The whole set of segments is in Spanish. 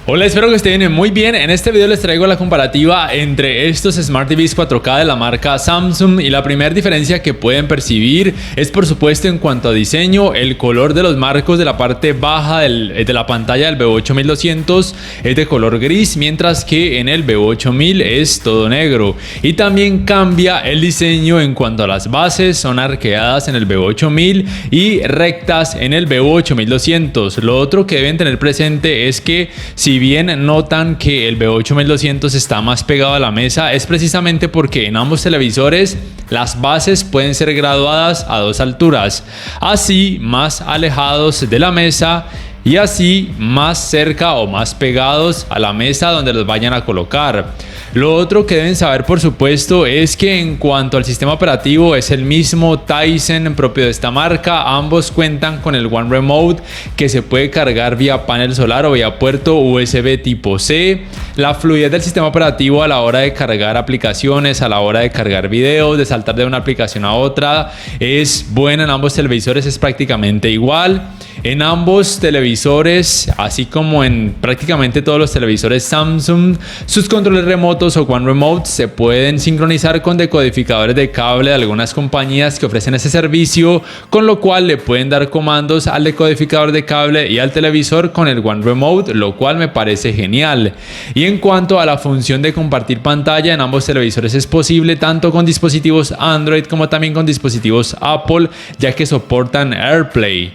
Hola, espero que estén muy bien. En este video les traigo la comparativa entre estos Smart TVs 4K de la marca Samsung y la primera diferencia que pueden percibir es por supuesto en cuanto a diseño. El color de los marcos de la parte baja de la pantalla del VU8200 es de color gris, mientras que en el VU8000 es todo negro. Y también cambia el diseño en cuanto a las bases, son arqueadas en el VU8000 y rectas en el VU8200. Lo otro que deben tener presente es que si bien notan que el VU8200 está más pegado a la mesa, es precisamente porque en ambos televisores las bases pueden ser graduadas a dos alturas, así más alejados de la mesa y así más cerca o más pegados a la mesa donde los vayan a colocar. Lo otro que deben saber por supuesto es que en cuanto al sistema operativo es el mismo Tizen propio de esta marca. Ambos cuentan con el One Remote que se puede cargar vía panel solar o vía puerto USB tipo C. La fluidez del sistema operativo a la hora de cargar aplicaciones, a la hora de cargar videos, de saltar de una aplicación a otra es buena en ambos televisores, es prácticamente igual. En ambos televisores, así como en prácticamente todos los televisores Samsung, sus controles remotos o One Remote se pueden sincronizar con decodificadores de cable de algunas compañías que ofrecen ese servicio, con lo cual le pueden dar comandos al decodificador de cable y al televisor con el One Remote, lo cual me parece genial. Y en cuanto a la función de compartir pantalla, en ambos televisores es posible tanto con dispositivos Android como también con dispositivos Apple, ya que soportan AirPlay.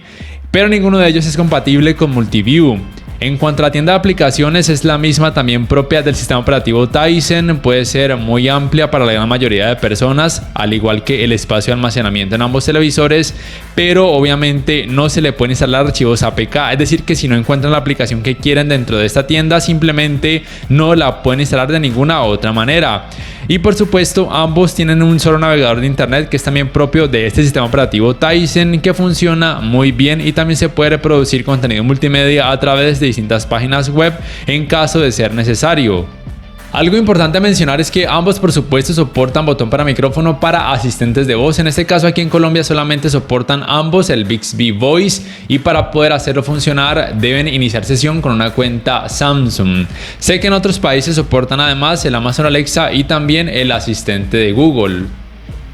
Pero ninguno de ellos es compatible con Multiview. En cuanto a la tienda de aplicaciones, es la misma también propia del sistema operativo Tizen, puede ser muy amplia para la gran mayoría de personas, al igual que el espacio de almacenamiento en ambos televisores, pero obviamente no se le pueden instalar archivos APK, es decir que si no encuentran la aplicación que quieren dentro de esta tienda, simplemente no la pueden instalar de ninguna otra manera. Y por supuesto ambos tienen un solo navegador de internet que es también propio de este sistema operativo Tizen, que funciona muy bien y también se puede reproducir contenido multimedia a través de distintas páginas web en caso de ser necesario. Algo importante a mencionar es que ambos por supuesto soportan botón para micrófono para asistentes de voz. En este caso aquí en Colombia solamente soportan ambos el Bixby Voice, y para poder hacerlo funcionar deben iniciar sesión con una cuenta Samsung. Sé que en otros países soportan además el Amazon Alexa y también el asistente de Google.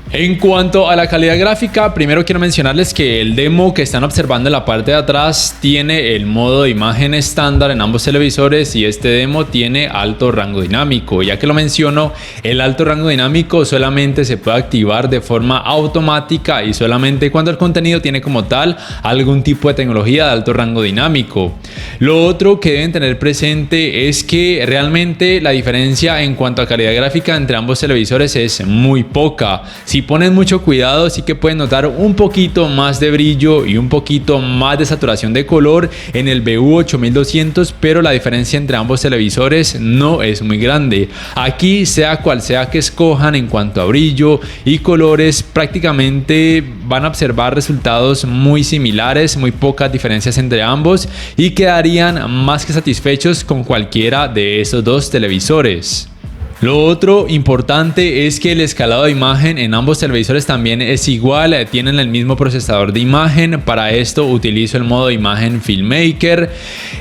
En cuanto a la calidad gráfica, primero quiero mencionarles que el demo que están observando en la parte de atrás tiene el modo de imagen estándar en ambos televisores y este demo tiene alto rango dinámico. Ya que lo menciono, el alto rango dinámico solamente se puede activar de forma automática y solamente cuando el contenido tiene como tal algún tipo de tecnología de alto rango dinámico. Lo otro que deben tener presente es que realmente la diferencia en cuanto a calidad gráfica entre ambos televisores es muy poca. Si ponen mucho cuidado, sí que pueden notar un poquito más de brillo y un poquito más de saturación de color en el VU8200, pero la diferencia entre ambos televisores no es muy grande. Aquí, sea cual sea que escojan en cuanto a brillo y colores, prácticamente van a observar resultados muy similares, muy pocas diferencias entre ambos y quedarían más que satisfechos con cualquiera de esos dos televisores. Lo otro importante es que el escalado de imagen en ambos televisores también es igual, tienen el mismo procesador de imagen. Para esto utilizo el modo de imagen Filmmaker.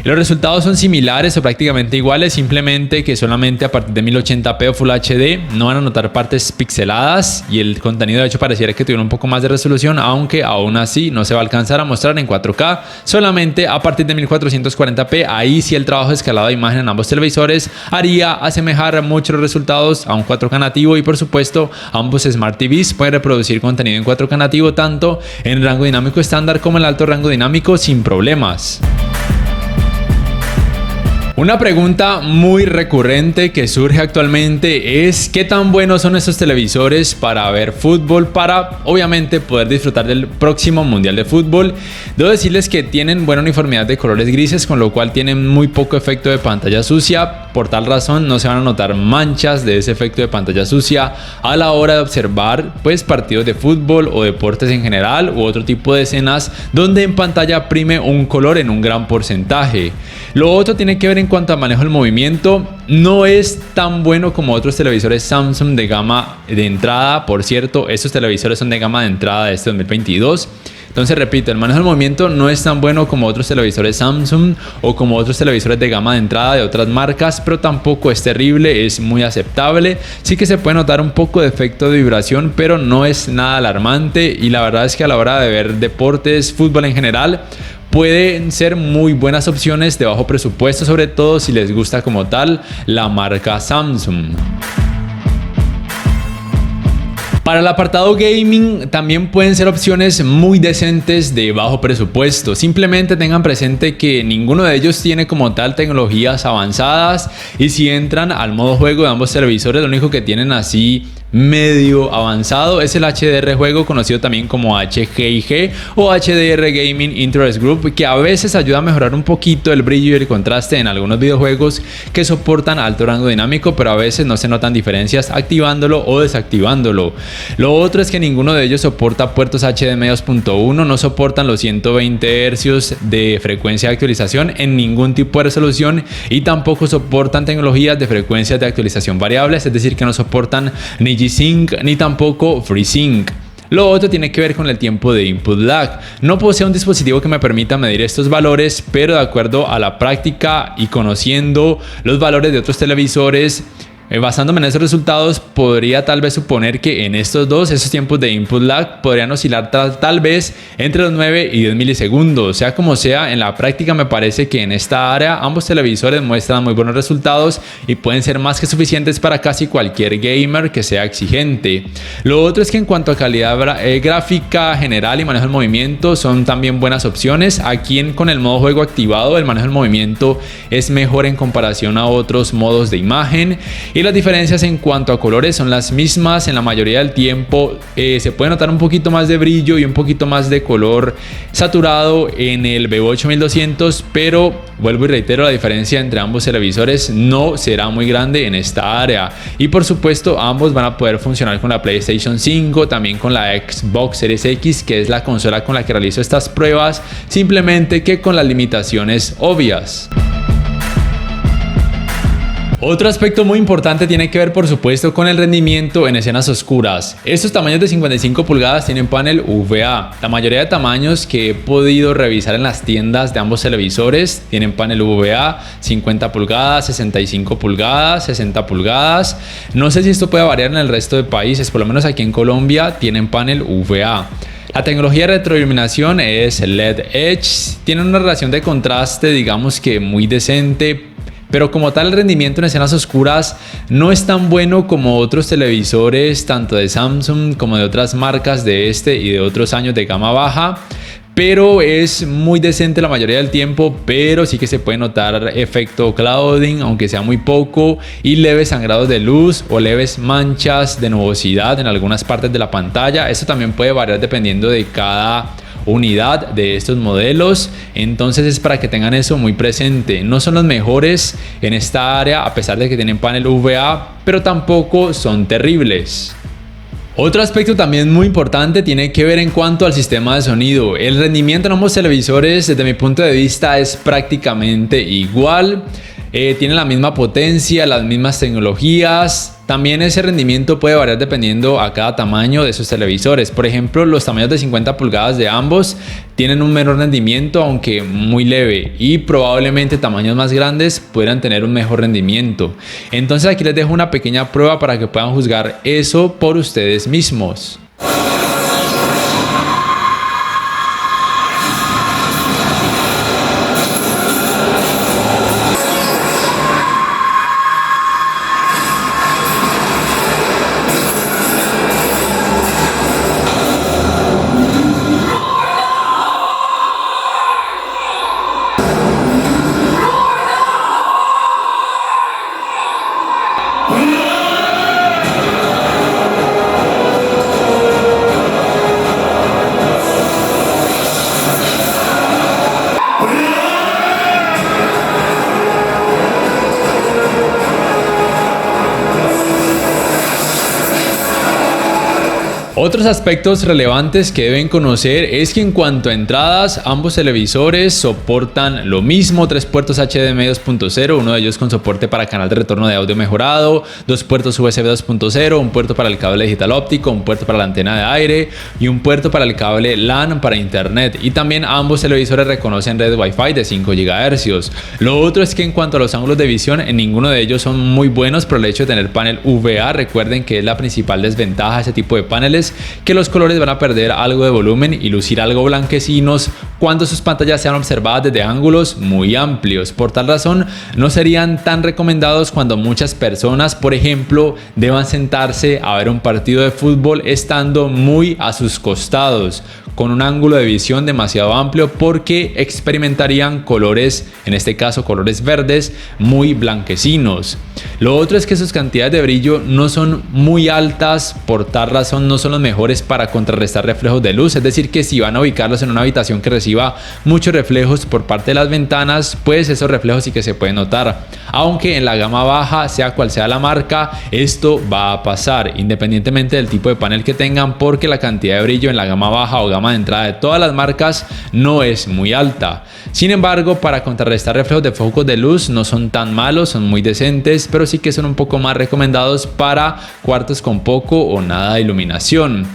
Los resultados son similares o prácticamente iguales, simplemente que solamente a partir de 1080p o Full HD no van a notar partes pixeladas y el contenido de hecho pareciera que tuviera un poco más de resolución, aunque aún así no se va a alcanzar a mostrar en 4K, solamente a partir de 1440p. Ahí sí el trabajo de escalado de imagen en ambos televisores haría asemejar mucho los resultados a un 4K nativo, y por supuesto ambos Smart TVs pueden reproducir contenido en 4K nativo tanto en rango dinámico estándar como en alto rango dinámico sin problemas. Una pregunta muy recurrente que surge actualmente es ¿qué tan buenos son estos televisores para ver fútbol, para obviamente poder disfrutar del próximo Mundial de Fútbol? Debo decirles que tienen buena uniformidad de colores grises, con lo cual tienen muy poco efecto de pantalla sucia. Por tal razón no se van a notar manchas de ese efecto de pantalla sucia a la hora de observar partidos de fútbol o deportes en general u otro tipo de escenas donde en pantalla prime un color en un gran porcentaje. Lo otro tiene que ver en cuanto a manejo del movimiento. No es tan bueno como otros televisores Samsung de gama de entrada. Por cierto, estos televisores son de gama de entrada de este 2022. Entonces repito, el manejo del movimiento no es tan bueno como otros televisores Samsung o como otros televisores de gama de entrada de otras marcas, pero tampoco es terrible, es muy aceptable. Sí que se puede notar un poco de efecto de vibración, pero no es nada alarmante, y la verdad es que a la hora de ver deportes, fútbol en general, pueden ser muy buenas opciones de bajo presupuesto, sobre todo si les gusta como tal la marca Samsung. Para el apartado gaming también pueden ser opciones muy decentes de bajo presupuesto. Simplemente tengan presente que ninguno de ellos tiene como tal tecnologías avanzadas, y si entran al modo juego de ambos televisores, lo único que tienen así medio avanzado es el HDR juego, conocido también como HGIG o HDR Gaming Interest Group, que a veces ayuda a mejorar un poquito el brillo y el contraste en algunos videojuegos que soportan alto rango dinámico, pero a veces no se notan diferencias activándolo o desactivándolo. Lo otro es que ninguno de ellos soporta puertos HDMI 2.1, no soportan los 120 Hz de frecuencia de actualización en ningún tipo de resolución, y tampoco soportan tecnologías de frecuencias de actualización variables, es decir, que no soportan ni G-Sync ni tampoco FreeSync. Lo otro tiene que ver con el tiempo de input lag. No posee un dispositivo que me permita medir estos valores, pero de acuerdo a la práctica y conociendo los valores de otros televisores, basándome en esos resultados, podría tal vez suponer que en estos dos, esos tiempos de input lag podrían oscilar tal vez entre los 9 y 10 milisegundos. Sea como sea, en la práctica me parece que en esta área ambos televisores muestran muy buenos resultados y pueden ser más que suficientes para casi cualquier gamer que sea exigente. Lo otro es que en cuanto a calidad gráfica general y manejo del movimiento, son también buenas opciones. Aquí con el modo juego activado, el manejo del movimiento es mejor en comparación a otros modos de imagen, y las diferencias en cuanto a colores son las mismas en la mayoría del tiempo. Se puede notar un poquito más de brillo y un poquito más de color saturado en el B8200, pero vuelvo y reitero, la diferencia entre ambos televisores no será muy grande en esta área. Y por supuesto, ambos van a poder funcionar con la PlayStation 5, también con la Xbox Series X, que es la consola con la que realizo estas pruebas, simplemente que con las limitaciones obvias. Otro aspecto muy importante tiene que ver, por supuesto, con el rendimiento en escenas oscuras. Estos tamaños de 55 pulgadas tienen panel VA. La mayoría de tamaños que he podido revisar en las tiendas de ambos televisores tienen panel VA, 50 pulgadas, 65 pulgadas, 60 pulgadas. No sé si esto puede variar en el resto de países, por lo menos aquí en Colombia tienen panel VA. La tecnología de retroiluminación es LED Edge, tiene una relación de contraste digamos que muy decente, pero como tal el rendimiento en escenas oscuras no es tan bueno como otros televisores tanto de Samsung como de otras marcas de este y de otros años de gama baja, pero es muy decente la mayoría del tiempo. Pero sí que se puede notar efecto clouding, aunque sea muy poco, y leves sangrados de luz o leves manchas de nubosidad en algunas partes de la pantalla. Esto también puede variar dependiendo de cada unidad de estos modelos, entonces es para que tengan eso muy presente. No son los mejores en esta área a pesar de que tienen panel VA, pero tampoco son terribles. Otro aspecto también muy importante tiene que ver en cuanto al sistema de sonido. El rendimiento en ambos televisores desde mi punto de vista es prácticamente igual. Tienen la misma potencia, las mismas tecnologías. También ese rendimiento puede variar dependiendo a cada tamaño de sus televisores. Por ejemplo, los tamaños de 50 pulgadas de ambos tienen un menor rendimiento, aunque muy leve, y probablemente tamaños más grandes puedan tener un mejor rendimiento. Entonces aquí les dejo una pequeña prueba para que puedan juzgar eso por ustedes mismos. Otros aspectos relevantes que deben conocer es que en cuanto a entradas, ambos televisores soportan lo mismo: 3 puertos HDMI 2.0, uno de ellos con soporte para canal de retorno de audio mejorado, 2 puertos USB 2.0, un puerto para el cable digital óptico, un puerto para la antena de aire y un puerto para el cable LAN para internet. Y también ambos televisores reconocen red Wi-Fi de 5 GHz. Lo otro es que en cuanto a los ángulos de visión, en ninguno de ellos son muy buenos por el hecho de tener panel VA. Recuerden que es la principal desventaja de ese tipo de paneles, que los colores van a perder algo de volumen y lucir algo blanquecinos cuando sus pantallas sean observadas desde ángulos muy amplios. Por tal razón, no serían tan recomendados cuando muchas personas, por ejemplo, deban sentarse a ver un partido de fútbol estando muy a sus costados, con un ángulo de visión demasiado amplio, porque experimentarían colores, en este caso colores verdes, muy blanquecinos. Lo otro es que sus cantidades de brillo no son muy altas, por tal razón no son los mejores para contrarrestar reflejos de luz. Es decir, que si van a ubicarlos en una habitación que reciba muchos reflejos por parte de las ventanas, pues esos reflejos sí que se pueden notar. Aunque en la gama baja, sea cual sea la marca, esto va a pasar independientemente del tipo de panel que tengan, porque la cantidad de brillo en la gama baja o gama de entrada de todas las marcas no es muy alta. Sin embargo, para contrarrestar reflejos de focos de luz no son tan malos, son muy decentes, pero sí que son un poco más recomendados para cuartos con poco o nada de iluminación.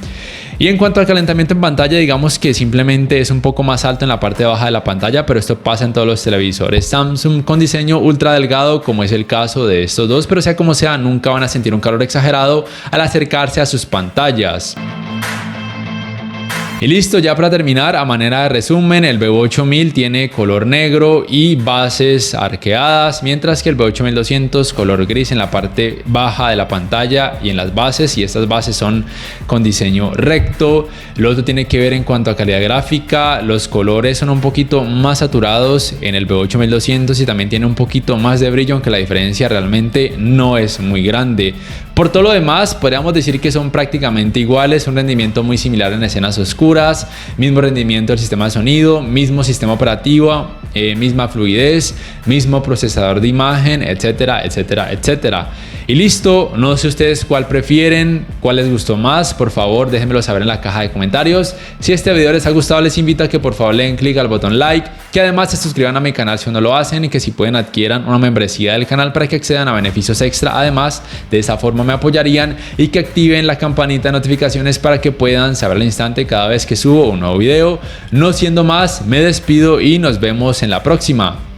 Y en cuanto al calentamiento en pantalla, digamos que simplemente es un poco más alto en la parte baja de la pantalla, pero esto pasa en todos los televisores Samsung con diseño ultra delgado, como es el caso de estos dos, pero sea como sea, nunca van a sentir un calor exagerado al acercarse a sus pantallas. Y listo, ya para terminar, a manera de resumen, el V8000 tiene color negro y bases arqueadas, mientras que el V8200 color gris en la parte baja de la pantalla y en las bases, y estas bases son con diseño recto. Lo otro tiene que ver en cuanto a calidad gráfica: los colores son un poquito más saturados en el V8200 y también tiene un poquito más de brillo, aunque la diferencia realmente no es muy grande. Por todo lo demás, podríamos decir que son prácticamente iguales, un rendimiento muy similar en escenas oscuras, mismo rendimiento del sistema de sonido, mismo sistema operativo, misma fluidez, mismo procesador de imagen, etcétera, etcétera, etcétera. Y listo, no sé ustedes cuál prefieren, cuál les gustó más. Por favor, déjenmelo saber en la caja de comentarios. Si este video les ha gustado, les invito a que por favor le den clic al botón like, que además se suscriban a mi canal si no lo hacen, y que si pueden adquieran una membresía del canal para que accedan a beneficios extra. Además, de esa forma me apoyarían, y que activen la campanita de notificaciones para que puedan saber al instante cada vez que subo un nuevo video. No siendo más, me despido y nos vemos en la próxima.